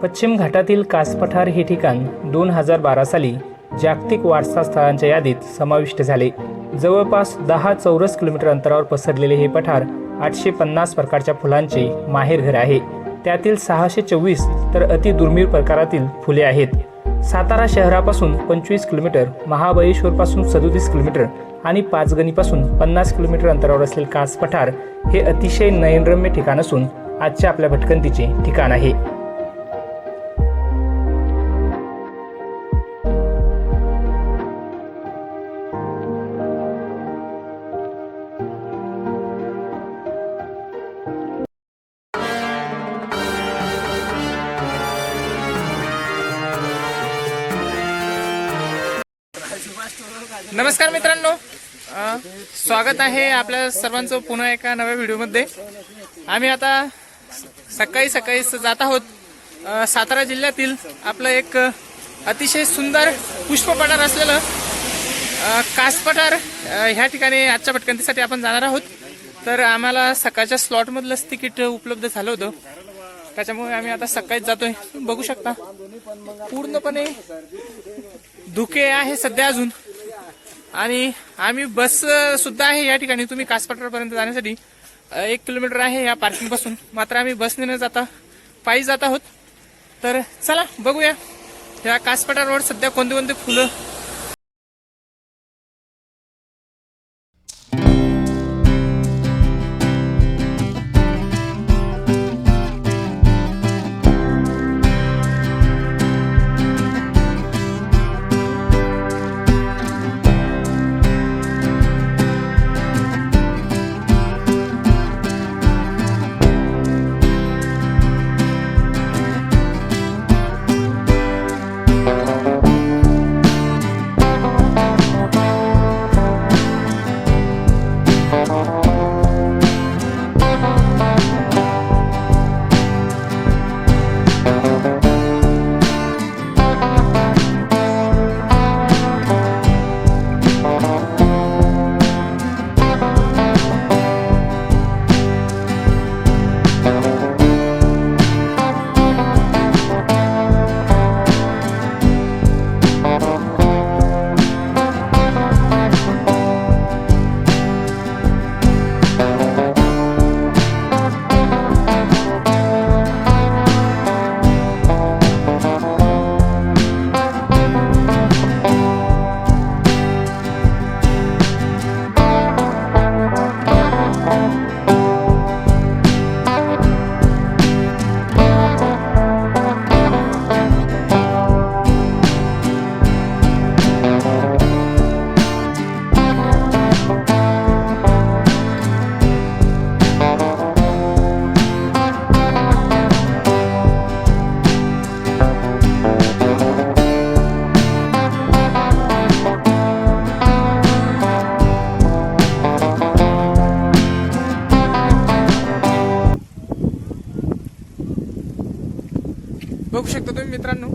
पश्चिम घाटातील कास पठार हे ठिकाण 2012 साली जागतिक वारसा स्थळांच्या यादीत समाविष्ट झाले। जवळपास 10 चौरस किलोमीटर अंतरावर पसरलेले हे पठार 850 प्रकारच्या फुलांचे माहेरघर आहे। त्यातील 624 तर अतिदुर्मिळ प्रकारातील फुले आहेत। सातारा शहरापासून 25 किलोमीटर, महाबळेश्वरपासून 37 किलोमीटर आणि पाचगणीपासून 50 किलोमीटर अंतरावर असलेले कास पठार हे अतिशय नयनरम्य ठिकाण असून आजच्या आपल्या भटकंतीचे ठिकाण आहे। नमस्कार मित्रांनो, स्वागत आहे आपल्या सर्वांचं पुन्हा एका नव्या व्हिडिओमध्ये। आम्ही आता सकाळी जात आहोत सातारा जिल्ह्यातील आपलं एक अतिशय सुंदर पुष्प पठार असलेलं कास पठार ह्या ठिकाणी आजच्या भटकंतीसाठी आपण जाणार आहोत। तर आम्हाला सकाळच्या स्लॉटमधलंच तिकीट उपलब्ध झालं होतं, त्याच्यामुळे आम्ही आता सकाळीच जातोय। बघू शकता पूर्णपणे धुके आहे सध्या अजून, आणि आम्ही बस सुद्धा आहे या ठिकाणी। तुम्ही कास पठारापर्यंत जाण्यासाठी 1 किलोमीटर आहे या पार्किंग पासून, मात्र आम्ही बसने न जाता पायी जात आहोत। तर चला बघूया या कास पठारावर सध्या कोणते कोणते फुलं बघू शकता तुम्ही मित्रांनो।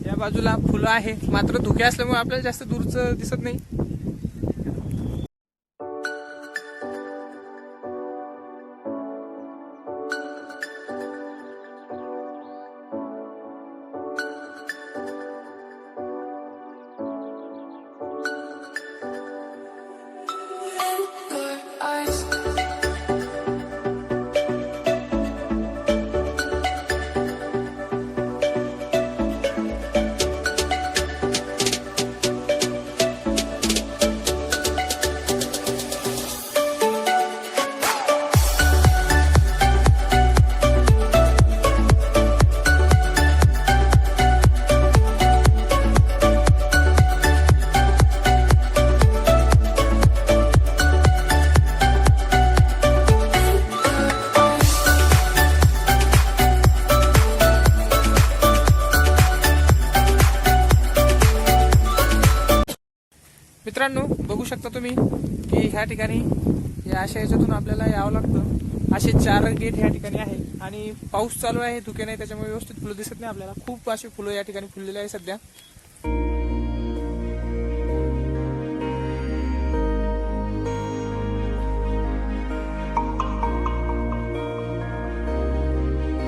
या बाजूला फुलं आहे, मात्र धुके असल्यामुळे आपल्याला जास्त दूरचं दिसत नाही। मित्रांनो बघू शकता तुम्ही की ह्या ठिकाणी या अशा याच्यातून आपल्याला यावं लागतं। असे 4 गेट ह्या ठिकाणी आहे आणि पाऊस चालू आहे, धुके नाही, त्याच्यामुळे व्यवस्थित फुलं दिसत नाही आपल्याला। खूप अशी फुलं या ठिकाणी फुललेली आहे सध्या।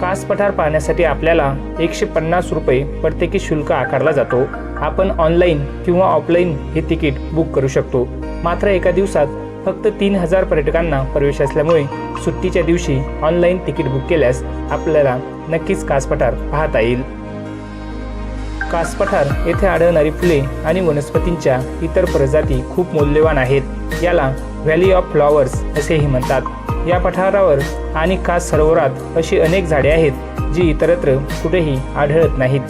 कास पठार पाहण्यासाठी आपल्याला 150 रुपये प्रत्येकी शुल्क आकारला जातो. आपण ऑनलाईन किंवा ऑफलाईन हे तिकीट बुक करू शकतो. मात्र एका दिवसात फक्त 3000 पर्यटकांना प्रवेश असल्यामुळे सुट्टीच्या दिवशी ऑनलाईन तिकीट बुक केल्यास आपल्याला नक्कीच कास पठार पाहता येईल. कास पठार येथे आढळणारी फुले आणि वनस्पतींच्या इतर प्रजाती खूप मौल्यवान आहेत. याला व्हॅली ऑफ फ्लॉवर्स असेही म्हणतात. या पठारावर आणि कास सरोवरात अशी अनेक झाडे आहेत जी इतरत्र कुठेही आढळत नाहीत.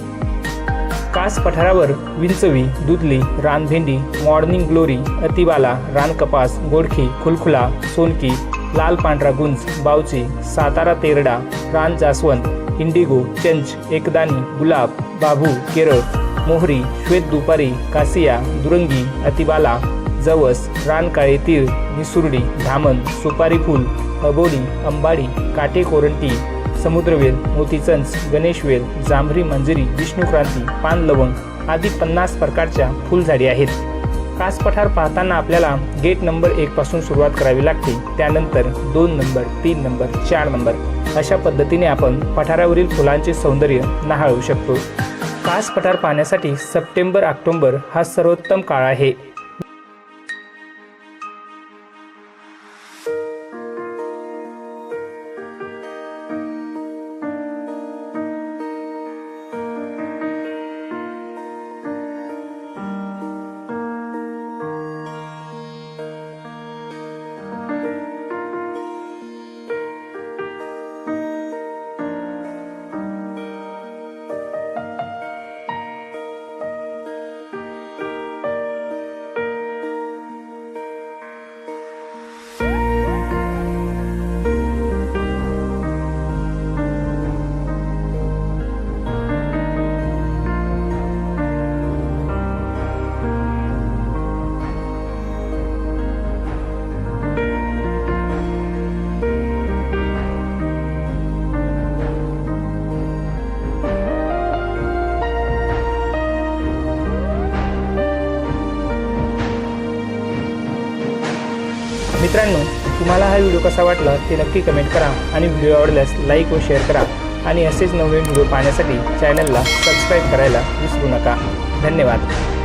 कास पठारावर विंचवी, दुधली, रानभेंडी, मॉर्निंग ग्लोरी, अतिबाला, रानकपास, गोडखी, खुलखुला, सोनकी, लाल पांढरा गुंज, बावची, सातारा तेरडा, रान जास्वंद, इंडिगो, चंच, एकदानी, गुलाब, बाभू, केरळ, मोहरी, श्वेत दुपारी, कासिया, दुरंगी, अतिबाला, जवस, रानकाळे तीळ, निसुर्डी, धामण, सुपारी फूल, अबोली, अंबाडी, काटेकोरंटी, समुद्रवेल, मोतीचंच, गणेशवेल, जांभरी मंजिरी, विष्णुक्रांती, पान लवंग आदी 50 प्रकारच्या फुलझाडी आहेत. कास पठार पाहताना आपल्याला गेट नंबर 1 पासून सुरुवात करावी लागते. त्यानंतर 2 नंबर, 3 नंबर, 4 नंबर अशा पद्धतीने आपण पठारावरील फुलांचे सौंदर्य न्याहाळू शकतो. कास पठार पाहण्यासाठी सप्टेंबर-ऑक्टोबर हा सर्वोत्तम काळ आहे. मित्रांनो, तुम्हाला हा व्हिडिओ कसा वाटला ते नक्की कमेंट करा आणि व्हिडिओ आवडल्यास लाईक व शेअर करा आणि असेच नवीन व्हिडिओ पाहण्यासाठी चॅनलला सबस्क्राईब करायला विसरू नका. धन्यवाद.